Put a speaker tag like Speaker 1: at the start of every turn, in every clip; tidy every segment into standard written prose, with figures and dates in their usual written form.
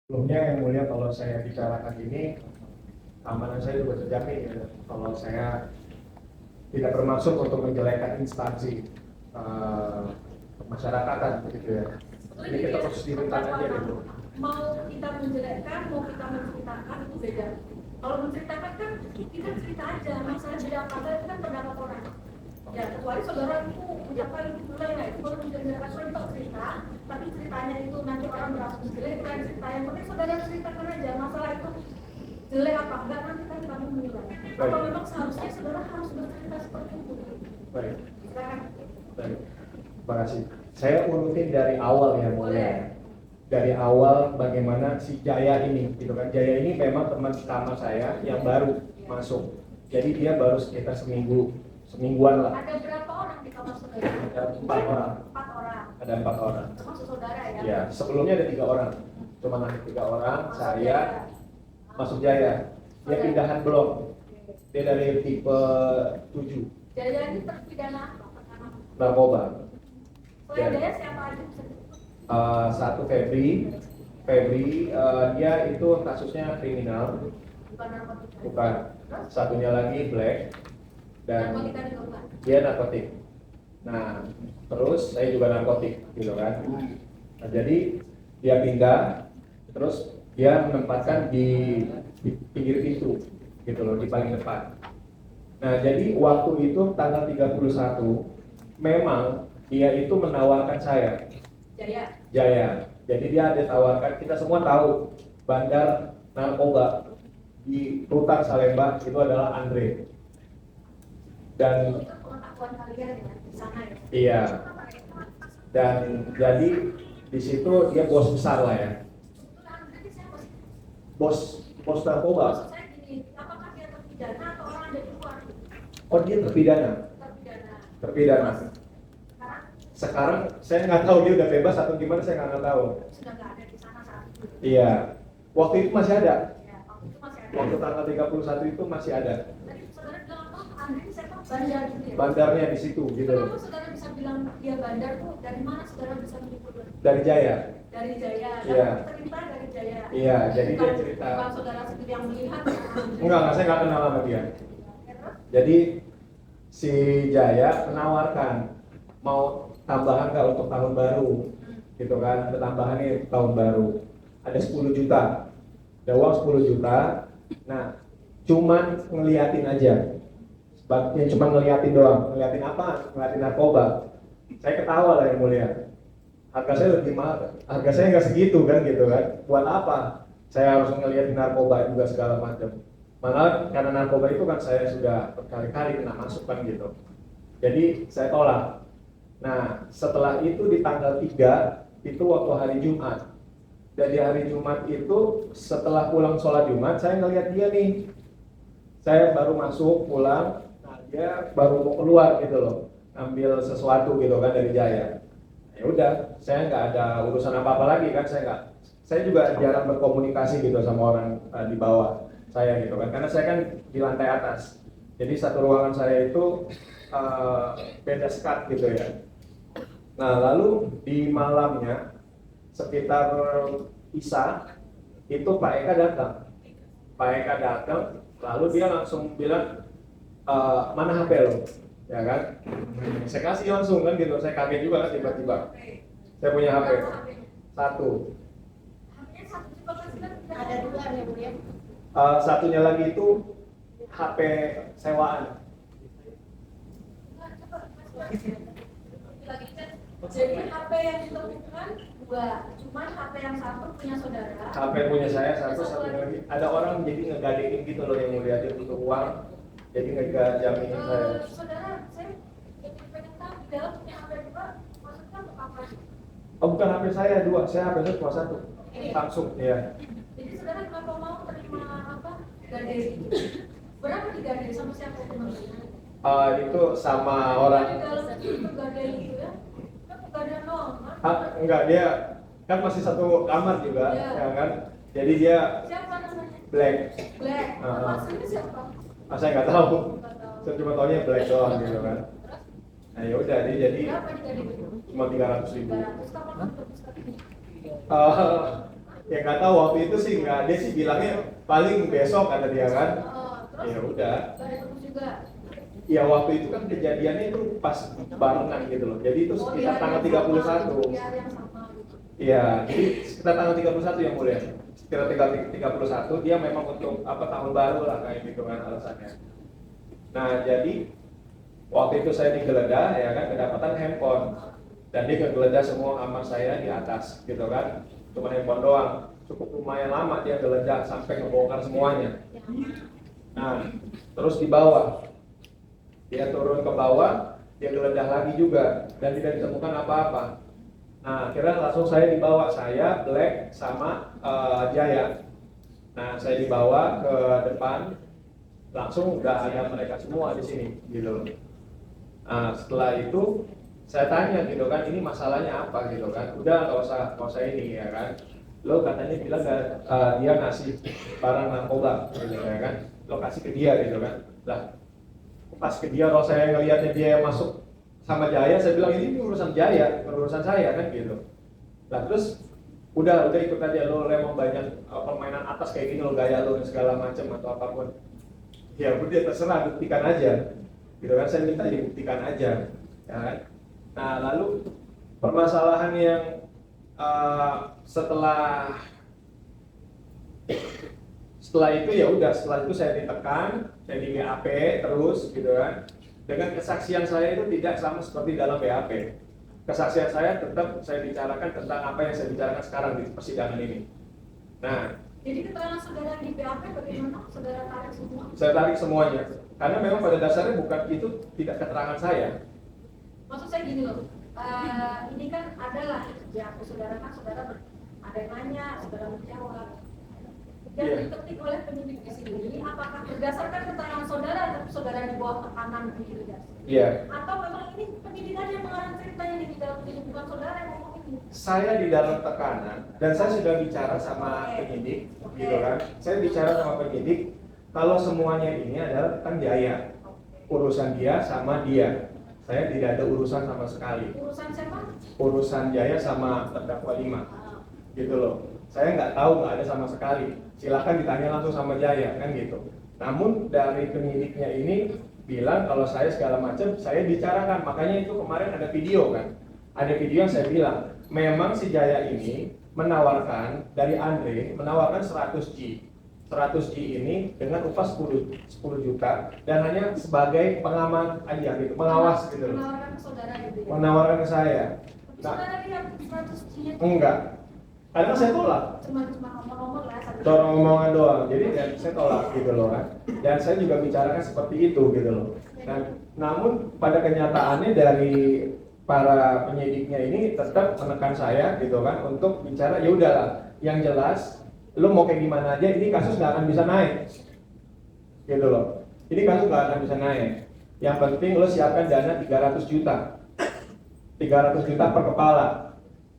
Speaker 1: Sebelumnya yang mulia kalau saya bicarakan ini keamanan saya juga terjamin ya. Kalau saya tidak bermaksud untuk menjelekkan instansi masyarakatan begitu ya. Ini kita harus dirutan aja gitu.
Speaker 2: Mau kita menjelekkan, mau kita menceritakan itu beda. Kalau menceritakan kan kita cerita aja, masalah beda apa itu kan pendapat orang. Ya kecuali saudara itu ucapan mulai nggak itu baru menjelaskan contoh cerita, tapi ceritanya itu nanti orang merasa jelek itu kan cerita yang penting saudara ceritakan aja masalah itu jelek apa enggak nanti kan kamu menilai. Apa memang seharusnya saudara harus bercerita seperti itu?
Speaker 1: Baik.
Speaker 2: Silakan.
Speaker 1: Baik. Terima kasih. Saya urutin dari awal ya mulia.
Speaker 2: Boleh.
Speaker 1: Dari awal bagaimana si Jaya ini, gitu kan? Jaya ini memang teman kamar saya yang baru masuk. Jadi dia baru sekitar semingguan lah.
Speaker 2: Ada berapa orang di kamar saudara?
Speaker 1: Ada 4 orang.
Speaker 2: 4 orang.
Speaker 1: Ada 4 orang.
Speaker 2: Termasuk saudara ya?
Speaker 1: Ya, sebelumnya ada 3 orang. Cuma nanti 3 orang, saya masuk Jaya. Dia pindahan blok. Dia dari tipe 7,
Speaker 2: Jaya ini terpidana apa?
Speaker 1: narkoba.
Speaker 2: Selain Jaya siapa aja bisa disebut?
Speaker 1: Satu Febri, dia itu kasusnya kriminal,
Speaker 2: Bukan narkotika.
Speaker 1: bukan. Satunya lagi Black dan
Speaker 2: Narkotika juga bukan.
Speaker 1: dia narkotik. Nah, terus saya juga narkotik, gitu kan. Nah, jadi dia pindah, terus dia menempatkan di pinggir pintu, gitu loh, di paling depan. Nah, jadi waktu itu tanggal 31, memang dia itu menawarkan saya,
Speaker 2: Jaya.
Speaker 1: Jadi dia ada tawarkan, kita semua tahu bandar narkoba di Rutan Salemba itu adalah Andre. Dan
Speaker 2: Itu pengetahuan kalian ya di sana ya.
Speaker 1: iya, dan jadi di situ dia bos besar lah ya,
Speaker 2: Sebetulnya Andre siapa sih?
Speaker 1: bos narkoba.
Speaker 2: Maksud saya gini, apakah dia terpidana atau orang ada di luar?
Speaker 1: Oh, dia terpidana.
Speaker 2: Terpidana.
Speaker 1: Sekarang saya nggak tahu dia udah bebas atau gimana, saya nggak tahu.
Speaker 2: Sudah nggak ada di sana saat itu.
Speaker 1: Iya, waktu itu masih ada.
Speaker 2: Ya, waktu itu masih ada.
Speaker 1: Waktu tanggal 31 itu masih ada.
Speaker 2: Tadi saudara bilang apa? Andre siapa? Bandar gitu ya.
Speaker 1: Bandarnya di situ, gitu.
Speaker 2: Kenapa saudara bisa bilang dia bandar tuh? Dari mana saudara bisa menyebut?
Speaker 1: Dari Jaya.
Speaker 2: Dari Jaya.
Speaker 1: Iya.
Speaker 2: Cerita dari Jaya.
Speaker 1: Iya, jadi dia
Speaker 2: Bukan-
Speaker 1: cerita.
Speaker 2: bukan saudara sendiri yang melihat.
Speaker 1: Enggak, saya nggak kenal sama dia. Jadi si Jaya menawarkan mau tambahan nggak untuk tahun baru, gitu kan? Ada tambahan nih tahun baru, ada 10 juta, ada uang 10 juta. Nah, cuman ngeliatin aja, sebabnya cuma ngeliatin doang. Ngeliatin apa? Ngeliatin narkoba. Saya ketawa lah yang mulia. Harga saya lebih mahal, harga saya nggak segitu kan, gitu kan? Buat apa? Saya harus ngeliatin narkoba juga segala macam. Malah karena narkoba itu kan saya sudah berkali-kali kena masuk kan gitu. Jadi saya tolak. Nah, setelah itu di tanggal 3 itu waktu hari Jumat. Dan di hari Jumat itu setelah pulang sholat Jumat saya ngeliat dia nih. Saya baru masuk pulang, nah dia baru mau keluar gitu loh, ambil sesuatu gitu kan dari Jaya. Ya udah, saya nggak ada urusan apa-apa lagi kan, saya juga jarang berkomunikasi gitu sama orang di bawah saya gitu kan, karena saya kan di lantai atas. Jadi satu ruangan saya itu beda sekat gitu ya. Nah, lalu di malamnya sekitar Isya itu Pak Eka datang. Pak Eka datang, lalu dia langsung bilang, mana HP lo? Ya kan? Saya kasih langsung kan gitu, saya kaget juga kan tiba-tiba. Saya punya HP satu.
Speaker 2: HP-nya satu juga kan ada dua ya Bu ya.
Speaker 1: Satunya lagi itu HP sewaan.
Speaker 2: Jadi HP yang ditemukan dua, cuman HP yang satu punya saudara.
Speaker 1: HP punya saya satu lagi. Ada orang jadi ngegadein gitu loh yang mulia, dia butuh uang, jadi ngejamin saya.
Speaker 2: Saudara, saya pengen tahu di dalam punya HP juga, maksudnya untuk apa?
Speaker 1: Oh, bukan HP saya dua, saya HP saya cuma satu. Samsung, ya.
Speaker 2: Jadi saudara kenapa mau terima apa? Gadai itu? Berapa digadai sama siapa teman-teman?
Speaker 1: Itu sama orang.
Speaker 2: Di dalam itu gadai gitu ya? Kan gadai doang kan?
Speaker 1: Enggak, dia kan masih satu kamar juga,
Speaker 2: Iya.
Speaker 1: ya kan. Jadi dia
Speaker 2: Siapa namanya?
Speaker 1: Black.
Speaker 2: Black.
Speaker 1: Ah.
Speaker 2: Maksudnya siapa?
Speaker 1: Saya nggak tahu.
Speaker 2: Nggak tahu.
Speaker 1: Saya cuma tahunya Black doang gitu kan.
Speaker 2: Terus
Speaker 1: Nah ya udah, dia jadi
Speaker 2: berapa digadai itu?
Speaker 1: cuma 300.000.
Speaker 2: 300 kapan kan terus tadi?
Speaker 1: Ya nggak tahu waktu itu sih nggak, dia sih bilangnya paling besok kata dia kan.
Speaker 2: Terus
Speaker 1: Ya udah.
Speaker 2: nggak ada terus juga.
Speaker 1: Ya waktu itu kan kejadiannya itu pas barengan gitu loh. Jadi itu sekitar tanggal 31.
Speaker 2: Di hari yang sama gitu.
Speaker 1: Iya, jadi sekitar tanggal 31 yang mulia. Sekitar tanggal 31 dia memang untuk apa tahun baru lah kayak gitu kan alasannya. Nah, jadi waktu itu saya digeledah ya kan kedapatan handphone. Dan dia ngegeledah semua kamar saya di atas gitu kan. Cuma handphone doang. Cukup lumayan lama dia geledah sampai ngebongkar semuanya. Nah, terus di bawah dia turun ke bawah, dia geledah lagi juga dan tidak ditemukan apa-apa. Nah, akhirnya langsung saya dibawa, saya, Black, sama Jaya. Nah, saya dibawa ke depan, langsung udah ada mereka semua di sini, gitu loh. Nah, setelah itu saya tanya gitu kan, ini masalahnya apa gitu kan? Udah nggak usah ini ya kan. Lo katanya bilang dia ngasih barang narkoba, gitu ya kan? Lo kasih ke dia gitu kan? Lah, pas ke dia kalau saya ngelihatnya dia masuk sama Jaya, saya bilang ini urusan Jaya, urusan saya kan gitu. Nah terus udah ikut aja lo emang banyak permainan atas kayak gini lo gaya lo segala macam atau apapun. Ya udah terserah buktikan aja. Gitu kan saya minta dibuktikan aja. Ya kan? Nah lalu permasalahan yang setelah itu ya udah setelah itu saya ditekan, saya di BAP terus gitu kan. Dengan kesaksian saya itu tidak sama seperti dalam BAP. Kesaksian saya tetap saya bicarakan tentang apa yang saya bicarakan sekarang di persidangan ini. Nah,
Speaker 2: jadi keterangan saudara di BAP bagaimana? Saudara tarik semua? Saya
Speaker 1: tarik semuanya. Karena memang pada dasarnya bukan itu tidak keterangan saya.
Speaker 2: Maksud saya gini loh, ini kan adalah ya saudara kan saudara ada yang nanya, saudara menjawab. Dan diketik oleh penyidik di sini, apakah berdasarkan keterangan saudara tapi saudara di bawah tekanan begitu ya?
Speaker 1: Iya.
Speaker 2: Atau memang ini penyidik aja yang mengarang ceritanya di dalam penyidik bukan saudara yang ngomong ini?
Speaker 1: Saya di dalam tekanan dan saya sudah bicara sama penyidik, gitu kan? Saya bicara sama penyidik kalau semuanya ini adalah tentang Jaya, urusan dia sama dia. Saya tidak ada urusan sama sekali.
Speaker 2: Urusan siapa?
Speaker 1: Urusan Jaya sama terdakwa 5, gitu loh. Saya nggak tahu, nggak ada sama sekali. Silakan ditanya langsung sama Jaya kan gitu. Namun dari penyidiknya ini bilang kalau saya segala macam saya bicarakan, makanya itu kemarin ada video kan. Ada video yang saya bilang memang si Jaya ini menawarkan dari Andre menawarkan 100G. 100G ini dengan upah 10 juta dan hanya sebagai pengaman aja gitu, pengawas gitu loh.
Speaker 2: Menawarkan ke saudara gitu ya?
Speaker 1: Menawarkan ke saya. Nah,
Speaker 2: saudara lihat 100G-nya?
Speaker 1: Enggak. Karena saya tolak.
Speaker 2: Cuma ngomong-ngomong lah.
Speaker 1: Cara omongan doang. Jadi dan saya tolak gitu loh kan. Dan saya juga bicarakan seperti itu gitu loh. Nah, namun pada kenyataannya dari para penyidiknya ini tetap menekan saya gitu kan untuk bicara ya udahlah. Yang jelas lo mau kayak gimana aja ini kasus nggak akan bisa naik. Gitu loh. Ini kasus nggak akan bisa naik. Yang penting lo siapkan dana 300 juta. 300 juta per kepala.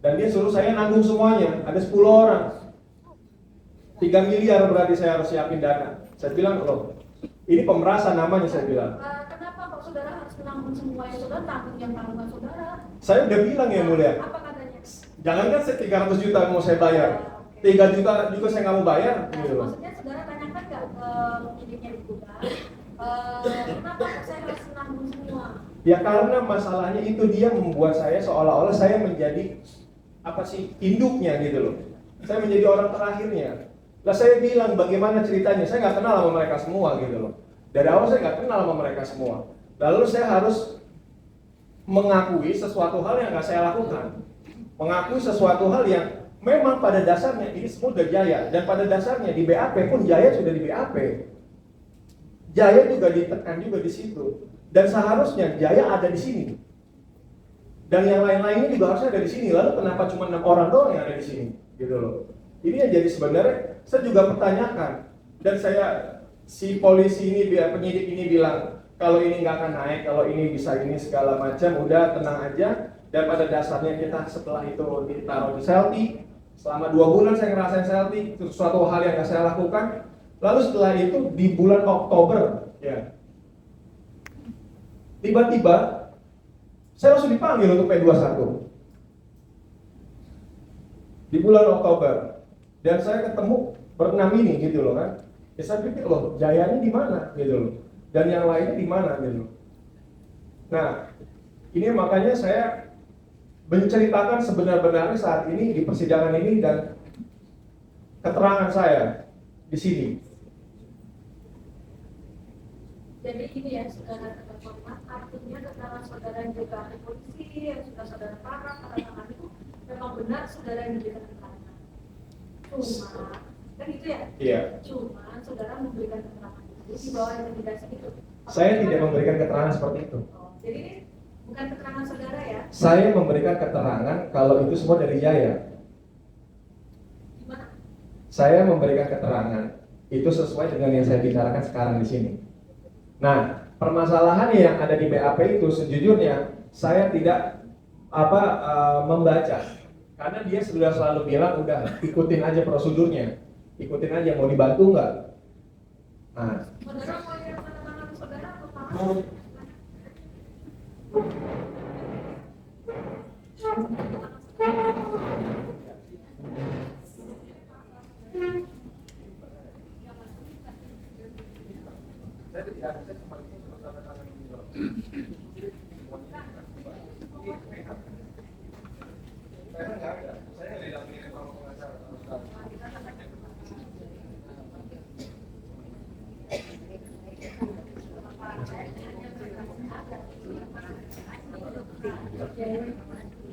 Speaker 1: Dan dia suruh saya nanggung semuanya, ada 10 orang 3 miliar berarti saya harus siapin dana. Saya bilang, loh, ini pemerasan namanya saya bilang.
Speaker 2: Kenapa kok saudara harus menanggung semua yang saudara tanggung yang tanggungan saudara?
Speaker 1: Saya udah bilang ya mulia.
Speaker 2: Apa katanya?
Speaker 1: Jangan kan saya 300 juta mau saya bayar, 3 juta juga saya nggak mau bayar. Gitu.
Speaker 2: Maksudnya saudara tanyakan nggak ke penyidiknya di Gudang, kenapa kok saya harus menanggung semua?
Speaker 1: Ya karena masalahnya itu dia membuat saya seolah-olah saya menjadi apa sih induknya gitu loh. Saya menjadi orang terakhirnya. Lah saya bilang bagaimana ceritanya, saya nggak kenal sama mereka semua gitu loh. Dari awal saya nggak kenal sama mereka semua. Lalu saya harus mengakui sesuatu hal yang nggak saya lakukan. Mengakui sesuatu hal yang memang pada dasarnya ini semua udah Jaya. Dan pada dasarnya di BAP pun Jaya sudah di BAP. Jaya juga ditekan juga di situ. Dan seharusnya Jaya ada di sini. Dan yang lain-lainnya juga harusnya ada di sini. Lalu kenapa cuma 6 orang doang yang ada di sini? Gitu loh. Ini yang jadi sebenarnya saya juga pertanyakan. Dan si polisi ini, penyidik ini bilang kalau ini nggak akan naik, kalau ini bisa ini segala macam, udah tenang aja. Dan pada dasarnya kita setelah itu ditaruh di Selti, selama 2 bulan saya ngerasain Selti, itu suatu hal yang nggak saya lakukan. Lalu setelah itu di bulan Oktober, ya, tiba-tiba saya langsung dipanggil untuk P21 di bulan Oktober. Dan saya ketemu berenam ini gitu loh kan. Ya saya pikir loh, Jayanya di mana gitu loh. Dan yang lainnya di mana gitu. Nah, ini makanya saya menceritakan sebenar-benarnya saat ini di persidangan ini dan keterangan saya di sini.
Speaker 2: Jadi ini ya saudara terdakwa, artinya keterangan saudara yang juga ahli polisi yang sudah saudara parah pada tangan itu memang benar saudara yang memberikan keterangan. Cuma kan itu ya?
Speaker 1: Iya.
Speaker 2: Cuma saudara memberikan keterangan itu di bawah intimidasi itu.
Speaker 1: Saya tidak memberikan keterangan seperti itu.
Speaker 2: Oh, jadi ini bukan keterangan saudara ya?
Speaker 1: Saya memberikan keterangan kalau itu semua dari Jaya.
Speaker 2: Gimana?
Speaker 1: Saya memberikan keterangan itu sesuai dengan yang saya bicarakan sekarang di sini. Nah, permasalahan yang ada di BAP itu sejujurnya saya tidak membaca, karena dia sudah selalu bilang udah ikutin aja prosedurnya, ikutin aja, mau dibantu nggak? Nah,
Speaker 2: Saudara mau yang mana saudara atau apa?
Speaker 1: saya tidak ada kembali tanda tangan ini. Saya nggak ada, saya nggak didampingi sama pengacara.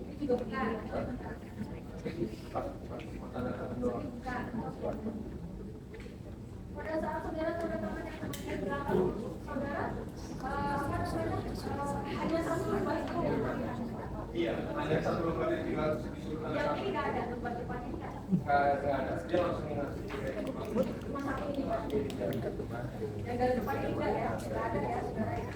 Speaker 2: Itu juga benar. Pada saat saudara tanda tangan yang namanya berangkat, saudara hanya satu lembar itu.
Speaker 1: Iya, hanya satu lembar yang disuruh tanda
Speaker 2: Yang
Speaker 1: tangan.
Speaker 2: ini nggak ada lembar-lembarnya nggak ada.
Speaker 1: Nggak ada, dia langsung ngasih.
Speaker 2: Cuma satu ini Pak. Yang dari depan ini nggak ya? Nggak ada ya saudara ya?